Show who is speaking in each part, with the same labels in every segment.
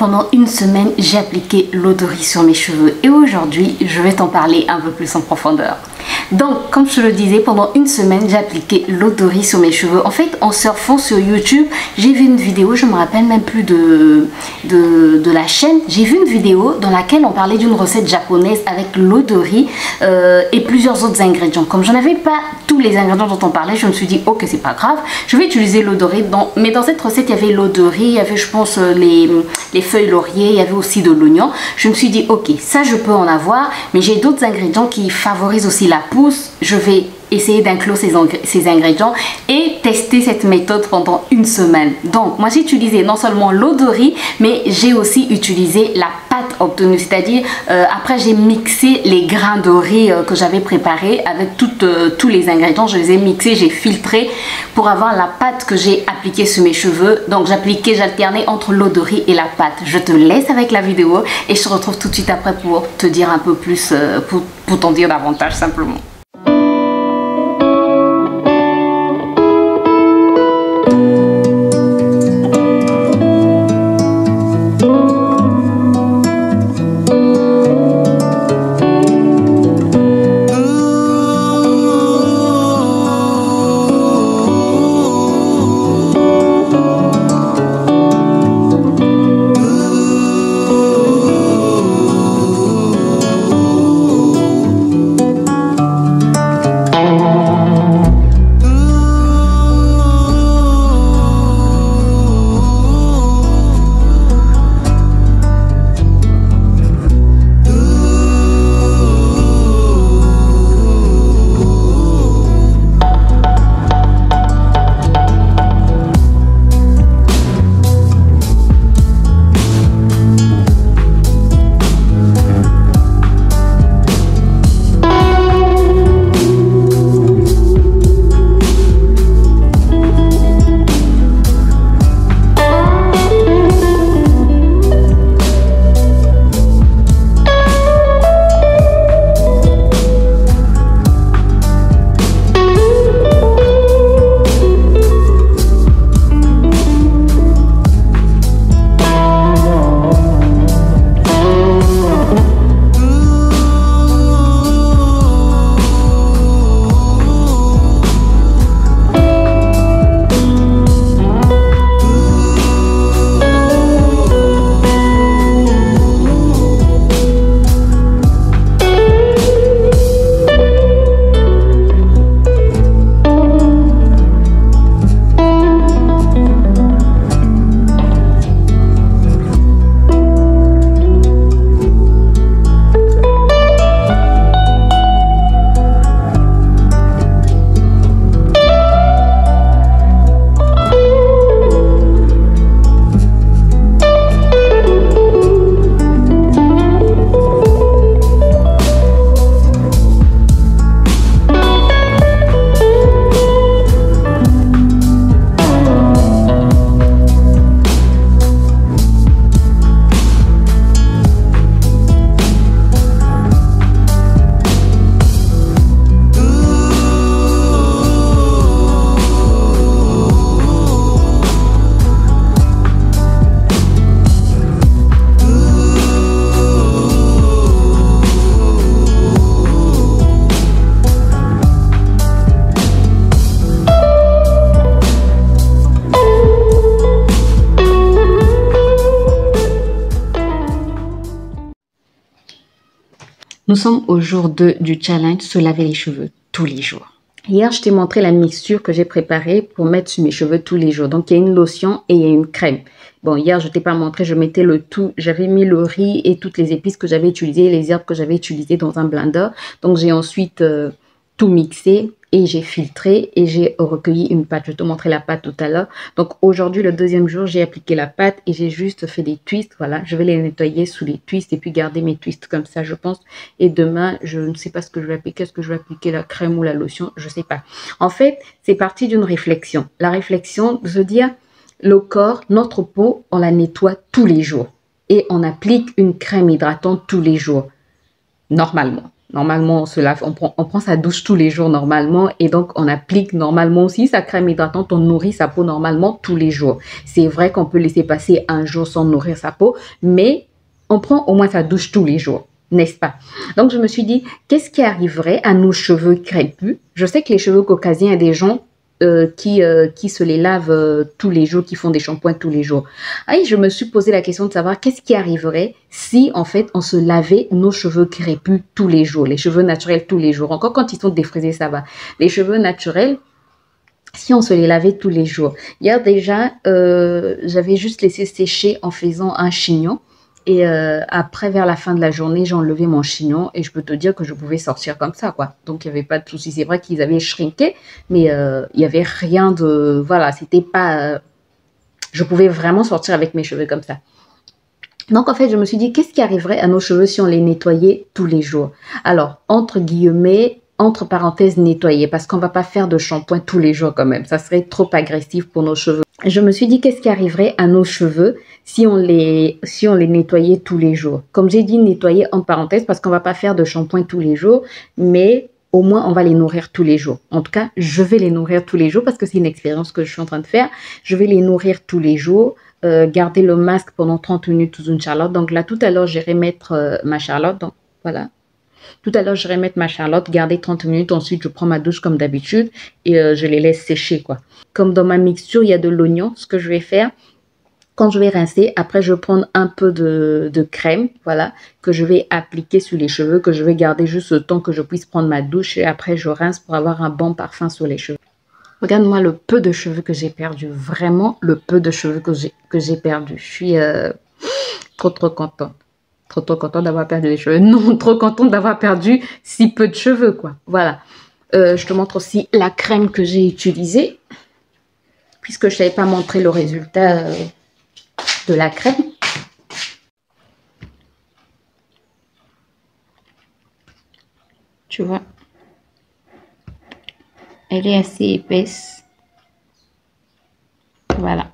Speaker 1: Pendant une semaine, j'ai appliqué l'eau de riz sur mes cheveux et aujourd'hui, je vais t'en parler un peu plus en profondeur. Donc, comme je te le disais, pendant une semaine, j'ai appliqué l'eau de riz sur mes cheveux. En fait, en surfant sur YouTube, j'ai vu une vidéo, je me rappelle même plus de la chaîne. J'ai vu une vidéo dans laquelle on parlait d'une recette japonaise avec l'eau de riz et plusieurs autres ingrédients. Comme je n'avais pas tous les ingrédients dont on parlait, je me suis dit, ok, c'est pas grave, je vais utiliser l'eau de riz. Mais dans cette recette, il y avait l'eau de riz, il y avait, je pense, les feuilles laurier, il y avait aussi de l'oignon. Je me suis dit, ok, ça je peux en avoir, mais j'ai d'autres ingrédients qui favorisent aussi la pousse. Je vais essayer d'inclure ces ingrédients et tester cette méthode pendant une semaine. Donc, moi j'ai utilisé non seulement l'eau de riz, mais j'ai aussi utilisé la pâte obtenue. C'est-à-dire, après j'ai mixé les grains de riz que j'avais préparés avec tous les ingrédients. Je les ai mixés, j'ai filtré pour avoir la pâte que j'ai appliquée sur mes cheveux. Donc, j'alternais entre l'eau de riz et la pâte. Je te laisse avec la vidéo et je te retrouve tout de suite après pour te dire un peu plus, pour t'en dire davantage simplement. Nous sommes au jour 2 du challenge se laver les cheveux tous les jours. Hier, je t'ai montré la mixture que j'ai préparée pour mettre sur mes cheveux tous les jours. Donc, il y a une lotion et il y a une crème. Bon, hier, je ne t'ai pas montré, je mettais le tout. J'avais mis le riz et toutes les épices que j'avais utilisées, les herbes que j'avais utilisées dans un blender. Donc, j'ai ensuite tout mixé et j'ai filtré et j'ai recueilli une pâte. Je vais te montrer la pâte tout à l'heure. Donc aujourd'hui, le deuxième jour, j'ai appliqué la pâte et j'ai juste fait des twists. Voilà, je vais les nettoyer sous les twists et puis garder mes twists comme ça, je pense. Et demain, je ne sais pas ce que je vais appliquer. Est-ce que je vais appliquer la crème ou la lotion? Je ne sais pas. En fait, c'est parti d'une réflexion. La réflexion de se dire, le corps, notre peau, on la nettoie tous les jours. Et on applique une crème hydratante tous les jours, normalement. Normalement, on se lave, on prend sa douche tous les jours normalement et donc on applique normalement aussi sa crème hydratante, on nourrit sa peau normalement tous les jours. C'est vrai qu'on peut laisser passer un jour sans nourrir sa peau, mais on prend au moins sa douche tous les jours, n'est-ce pas? Donc je me suis dit, qu'est-ce qui arriverait à nos cheveux crépus? Je sais que les cheveux caucasiens, il y a des gens qui se les lavent tous les jours, qui font des shampoings tous les jours. Et je me suis posé la question de savoir qu'est-ce qui arriverait si en fait on se lavait nos cheveux crépus tous les jours, les cheveux naturels tous les jours. Encore quand ils sont défrisés, ça va. Les cheveux naturels, si on se les lavait tous les jours. Hier déjà, j'avais juste laissé sécher en faisant un chignon. Et après, vers la fin de la journée, j'ai enlevé mon chignon et je peux te dire que je pouvais sortir comme ça, quoi. Donc, il n'y avait pas de souci. C'est vrai qu'ils avaient shrinké, mais il n'y avait rien de... Voilà, c'était pas... je pouvais vraiment sortir avec mes cheveux comme ça. Donc, en fait, je me suis dit, qu'est-ce qui arriverait à nos cheveux si on les nettoyait tous les jours? Alors, entre guillemets, entre parenthèses, nettoyer, parce qu'on ne va pas faire de shampoing tous les jours quand même. Ça serait trop agressif pour nos cheveux. Je me suis dit, qu'est-ce qui arriverait à nos cheveux si on les nettoyait tous les jours? Comme j'ai dit, nettoyer en parenthèse, parce qu'on ne va pas faire de shampoing tous les jours, mais au moins, on va les nourrir tous les jours. En tout cas, je vais les nourrir tous les jours, parce que c'est une expérience que je suis en train de faire. Je vais les nourrir tous les jours. Garder le masque pendant 30 minutes sous une charlotte. Donc là, tout à l'heure, j'irai mettre ma charlotte. Donc voilà. Tout à l'heure, j'irai mettre ma charlotte, garder 30 minutes. Ensuite, je prends ma douche comme d'habitude et je les laisse sécher, quoi. Comme dans ma mixture, il y a de l'oignon. Ce que je vais faire, quand je vais rincer, après, je vais prendre un peu de crème, voilà, que je vais appliquer sur les cheveux, que je vais garder juste le temps que je puisse prendre ma douche. Et après, je rince pour avoir un bon parfum sur les cheveux. Regarde-moi le peu de cheveux que j'ai perdu. Vraiment, le peu de cheveux que j'ai perdu. Je suis trop contente. Trop contente d'avoir perdu les cheveux. Non, trop contente d'avoir perdu si peu de cheveux, quoi. Voilà. Je te montre aussi la crème que j'ai utilisée. Puisque je ne savais pas montrer le résultat de la crème. Tu vois. Elle est assez épaisse. Voilà.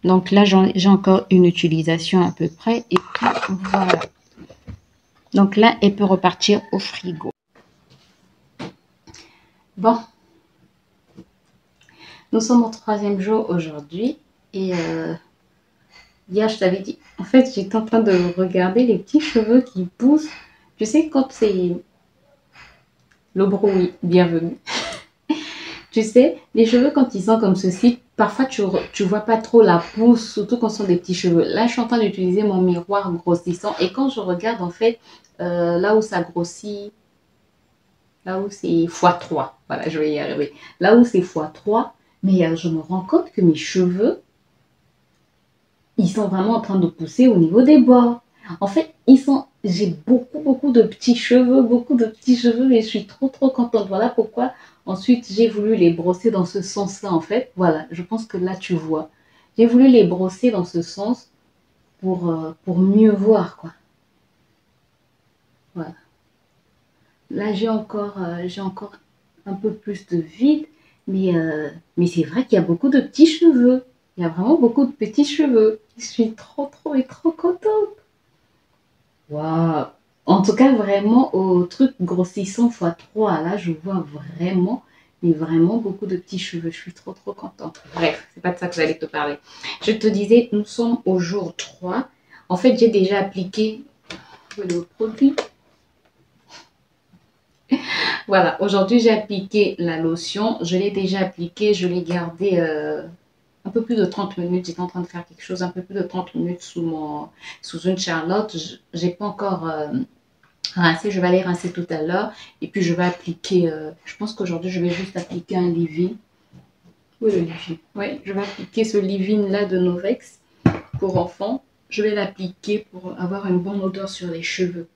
Speaker 1: Donc là, j'ai encore une utilisation à peu près. Et puis, voilà. Donc là, elle peut repartir au frigo. Bon. Nous sommes au 3e jour aujourd'hui. Et hier, je t'avais dit... En fait, j'étais en train de regarder les petits cheveux qui poussent. Tu sais, quand c'est... Le bruit, bienvenue. Tu sais, les cheveux, quand ils sont comme ceci, parfois, tu vois pas trop la pousse, surtout quand ce sont des petits cheveux. Là, je suis en train d'utiliser mon miroir grossissant. Et quand je regarde, en fait, là où ça grossit, là où c'est x3, voilà, je vais y arriver. Là où c'est x3, mais je me rends compte que mes cheveux, ils sont vraiment en train de pousser au niveau des bords. En fait, j'ai beaucoup de petits cheveux, mais je suis trop contente. Voilà pourquoi ensuite j'ai voulu les brosser dans ce sens-là, en fait. Voilà, je pense que là tu vois. J'ai voulu les brosser dans ce sens pour mieux voir, quoi. Voilà. Là, j'ai encore un peu plus de vide, mais c'est vrai qu'il y a beaucoup de petits cheveux. Il y a vraiment beaucoup de petits cheveux. Je suis trop contente. Waouh! En tout cas, vraiment, au truc grossissant x3, là, je vois vraiment, mais vraiment beaucoup de petits cheveux. Je suis trop contente. Bref, c'est pas de ça que j'allais te parler. Je te disais, nous sommes au jour 3. En fait, j'ai déjà appliqué le produit. Voilà, aujourd'hui, j'ai appliqué la lotion. Je l'ai déjà appliquée, je l'ai gardée un peu plus de 30 minutes. J'étais en train de faire quelque chose, un peu plus de 30 minutes sous une charlotte. J'ai pas encore rincé, je vais aller rincer tout à l'heure. Et puis je vais appliquer, je pense qu'aujourd'hui je vais juste appliquer un leave-in. Oui, le leave-in. Oui, je vais appliquer ce leave-in là de Novex pour enfants. Je vais l'appliquer pour avoir une bonne odeur sur les cheveux.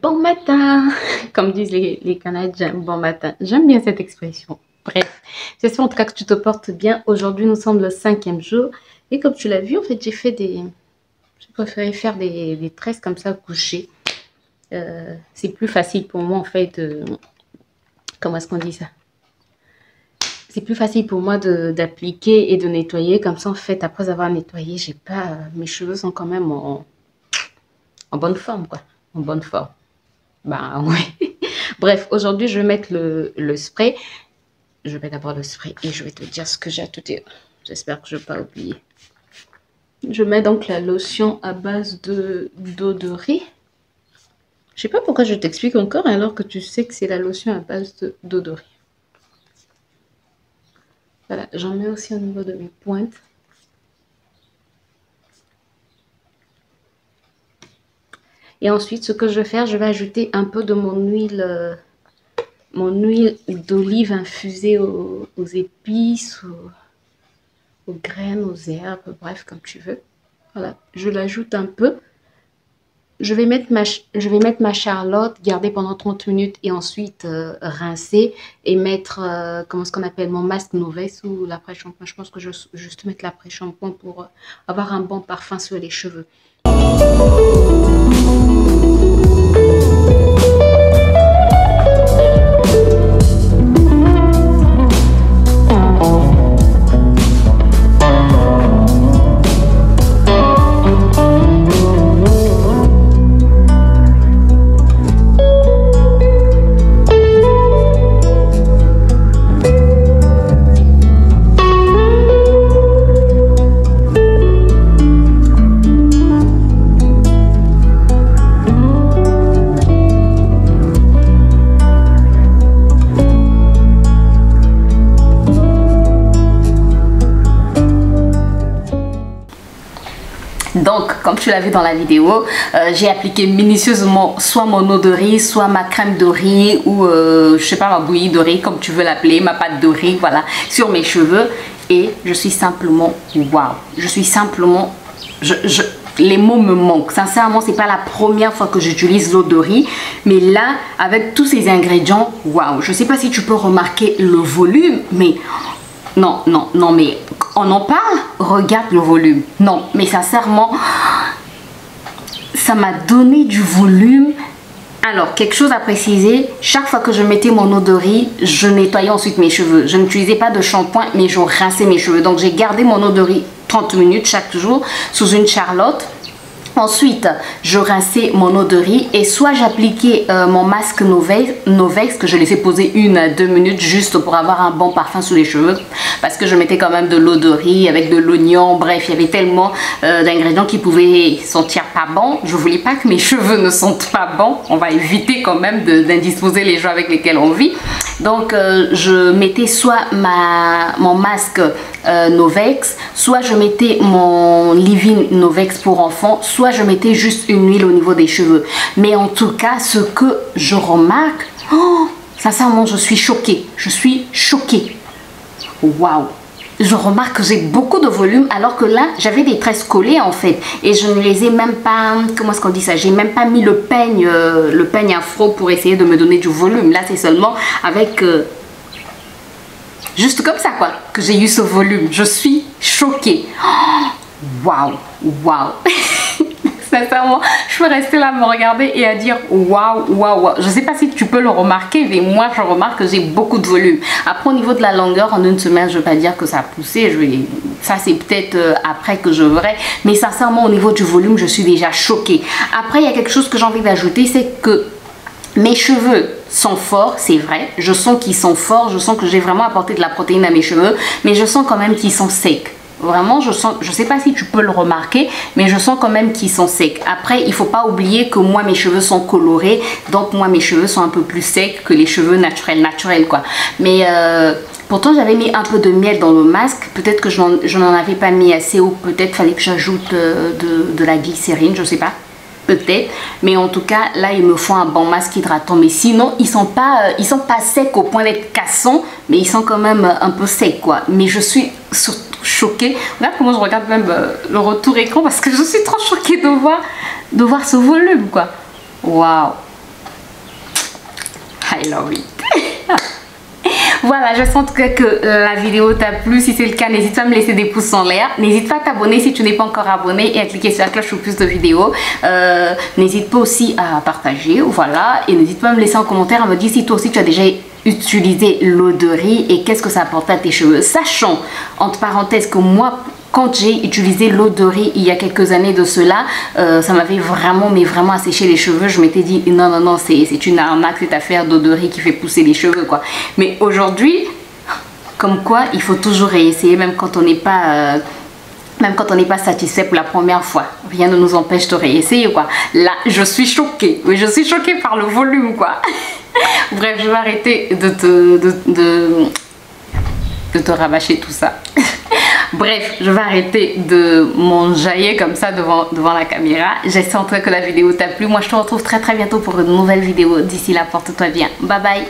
Speaker 1: Bon matin, comme disent les Canadiens, bon matin. J'aime bien cette expression. Bref, j'espère en tout cas que tu te portes bien. Aujourd'hui, nous sommes le 5e jour. Et comme tu l'as vu, en fait, j'ai préféré faire des tresses comme ça, couchées. C'est plus facile pour moi, en fait. Comment est-ce qu'on dit ça? C'est plus facile pour moi d'appliquer et de nettoyer. Comme ça, en fait, après avoir nettoyé, j'ai pas, mes cheveux sont quand même en bonne forme, quoi. En bonne forme. Ben, ouais. Bref, aujourd'hui, je vais mettre le spray. Je vais d'abord le spray et je vais te dire ce que j'ai à te dire. J'espère que je ne vais pas oublier. Je mets donc la lotion à base d'eau de riz. Je sais pas pourquoi je t'explique encore alors que tu sais que c'est la lotion à base d'eau de riz. Voilà, j'en mets aussi au niveau de mes pointes. Et ensuite, ce que je vais faire, je vais ajouter un peu de mon huile d'olive infusée aux épices, aux graines, aux herbes, bref, comme tu veux. Voilà, je l'ajoute un peu. Je vais mettre ma charlotte, garder pendant 30 minutes et ensuite rincer et mettre, comment est-ce qu'on appelle, mon masque Novex ou l'après-shampoing. Je pense que je vais juste mettre l'après-shampoing pour avoir un bon parfum sur les cheveux. Donc, comme tu l'as vu dans la vidéo, j'ai appliqué minutieusement soit mon eau de riz, soit ma crème de riz ou, je sais pas, ma bouillie de riz, comme tu veux l'appeler, ma pâte de riz, voilà, sur mes cheveux. Et je suis simplement, waouh, je suis simplement, les mots me manquent. Sincèrement, c'est pas la première fois que j'utilise l'eau de riz. Mais là, avec tous ces ingrédients, waouh, je sais pas si tu peux remarquer le volume, mais... Non, mais on en parle, regarde le volume. Non, mais sincèrement, ça m'a donné du volume. Alors, quelque chose à préciser, chaque fois que je mettais mon eau de riz, je nettoyais ensuite mes cheveux. Je n'utilisais pas de shampoing, mais je rinçais mes cheveux. Donc, j'ai gardé mon eau de riz 30 minutes chaque jour sous une charlotte. Ensuite, je rinçais mon eau de riz et soit j'appliquais mon masque Novex que je laissais poser 1 à 2 minutes juste pour avoir un bon parfum sous les cheveux parce que je mettais quand même de l'eau de riz avec de l'oignon, bref, il y avait tellement d'ingrédients qui pouvaient sentir pas bon. Je voulais pas que mes cheveux ne sentent pas bon. On va éviter quand même d'indisposer les gens avec lesquels on vit. Donc, je mettais soit mon masque Novex, soit je mettais mon leave-in Novex pour enfants, soit je mettais juste une huile au niveau des cheveux. Mais en tout cas, ce que je remarque, oh, sincèrement, je suis choquée. Je suis choquée. Waouh! Je remarque que j'ai beaucoup de volume alors que là, j'avais des tresses collées en fait. Et je ne les ai même pas, comment est-ce qu'on dit ça? J'ai même pas mis le peigne afro pour essayer de me donner du volume. Là, c'est seulement avec... juste comme ça quoi, que j'ai eu ce volume. Je suis choquée. Waouh, waouh. Sincèrement, je peux rester là à me regarder et à dire waouh, waouh, waouh. Je sais pas si tu peux le remarquer, mais moi je remarque que j'ai beaucoup de volume. Après au niveau de la longueur, en une semaine, je vais pas dire que ça a poussé. Ça c'est peut-être après que je verrai. Mais sincèrement au niveau du volume, je suis déjà choquée. Après il y a quelque chose que j'ai envie d'ajouter, c'est que mes cheveux sont forts, c'est vrai. Je sens qu'ils sont forts, je sens que j'ai vraiment apporté de la protéine à mes cheveux, mais je sens quand même qu'ils sont secs. Vraiment, je sais pas si tu peux le remarquer, mais je sens quand même qu'ils sont secs. Après, il faut pas oublier que moi, mes cheveux sont colorés, donc moi, mes cheveux sont un peu plus secs que les cheveux naturels quoi. Mais pourtant, j'avais mis un peu de miel dans le masque. Peut-être que je n'en avais pas mis assez ou peut-être fallait que j'ajoute de la glycérine, je sais pas. Peut-être, mais en tout cas là il me faut un bon masque hydratant, mais sinon ils sont pas secs au point d'être cassants, mais ils sont quand même un peu secs quoi. Mais je suis surtout choquée, regarde comment je regarde même le retour écran parce que je suis trop choquée de voir ce volume quoi. Waouh, I love it. Voilà, j'espère en tout cas que la vidéo t'a plu. Si c'est le cas, n'hésite pas à me laisser des pouces en l'air. N'hésite pas à t'abonner si tu n'es pas encore abonné et à cliquer sur la cloche pour plus de vidéos. N'hésite pas aussi à partager, voilà. Et n'hésite pas à me laisser en commentaire à me dire si toi aussi tu as déjà utilisé l'eau de riz et qu'est-ce que ça apporte à tes cheveux. Sachant, entre parenthèses, que moi, quand j'ai utilisé l'eau de riz il y a quelques années de cela, ça m'avait vraiment, mais vraiment asséché les cheveux. Je m'étais dit, non, non, non, c'est une arnaque, cette affaire d'eau de riz qui fait pousser les cheveux, quoi. Mais aujourd'hui, comme quoi, il faut toujours réessayer, même quand on n'est pas... même quand on n'est pas satisfait pour la première fois. Rien ne nous empêche de réessayer, quoi. Là, je suis choquée. Oui, je suis choquée par le volume, quoi. Bref, je vais arrêter de te rabâcher tout ça. Bref, je vais arrêter de m'enjailler comme ça devant la caméra. J'espère en tout cas que la vidéo t'a plu. Moi, je te retrouve très bientôt pour une nouvelle vidéo. D'ici là, porte-toi bien. Bye bye.